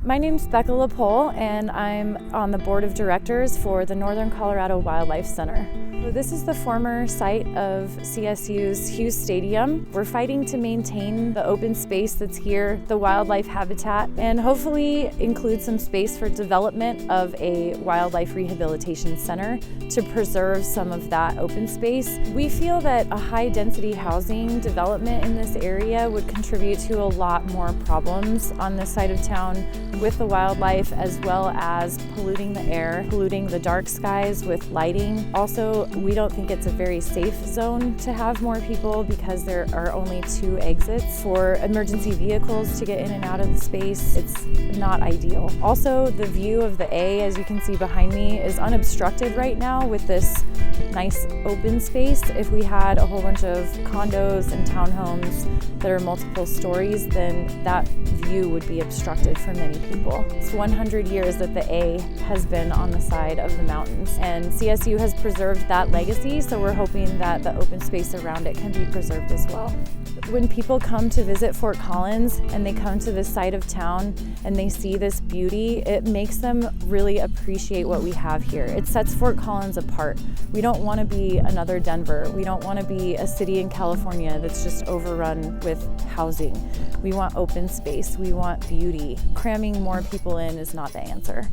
My name's Becca LaPole, and I'm on the board of directors for the Northern Colorado Wildlife Center. So this is the former site of CSU's Hughes Stadium. We're fighting to maintain the open space that's here, the wildlife habitat, and hopefully include some space for development of a wildlife rehabilitation center to preserve some of that open space. We feel that a high-density housing development in this area would contribute to a lot more problems on this side of town with the wildlife, as well as polluting the air, polluting the dark skies with lighting. Also, we don't think it's a very safe zone to have more people because there are only 2 exits for emergency vehicles to get in and out of the space. It's not ideal. Also, the view of the A, as you can see behind me, is unobstructed right now with this nice open space. If we had a whole bunch of condos and townhomes that are multiple stories, then that view would be obstructed for many people. It's 100 years that the A has been on the side of the mountains, and CSU has preserved that legacy, so we're hoping that the open space around it can be preserved as well. When people come to visit Fort Collins and they come to this side of town and they see this beauty, it makes them really appreciate what we have here. It sets Fort Collins apart. We don't want to be another Denver. We don't want to be a city in California that's just overrun with housing. We want open space. We want beauty. Cramming more people in is not the answer.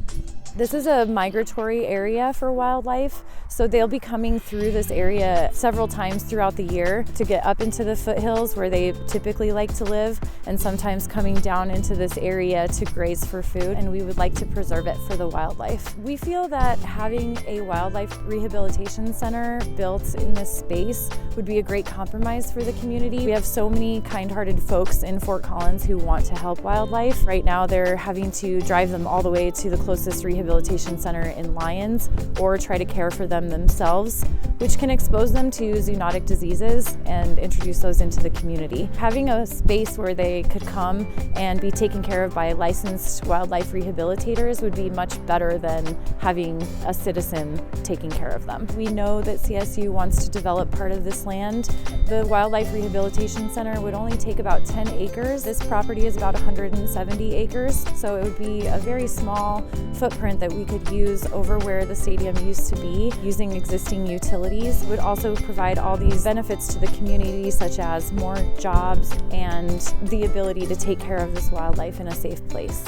This is a migratory area for wildlife, so they'll be coming through this area several times throughout the year to get up into the foothills where they typically like to live, and sometimes coming down into this area to graze for food, and we would like to preserve it for the wildlife. We feel that having a wildlife rehabilitation center built in this space would be a great compromise for the community. We have so many kind-hearted folks in Fort Collins who want to help wildlife. Right now they're having to drive them all the way to the closest rehabilitation center in Lyons or try to care for them themselves, which can expose them to zoonotic diseases and introduce those into the community. Having a space where they could come and be taken care of by licensed wildlife rehabilitators would be much better than having a citizen taking care of them. We know that CSU wants to develop part of this land. The Wildlife Rehabilitation Center would only take about 10 acres. This property is about 170 acres, so it would be a very small footprint that we could use over where the stadium used to be, using existing utilities. Would also provide all these benefits to the community, such as more jobs and the ability to take care of this wildlife in a safe place.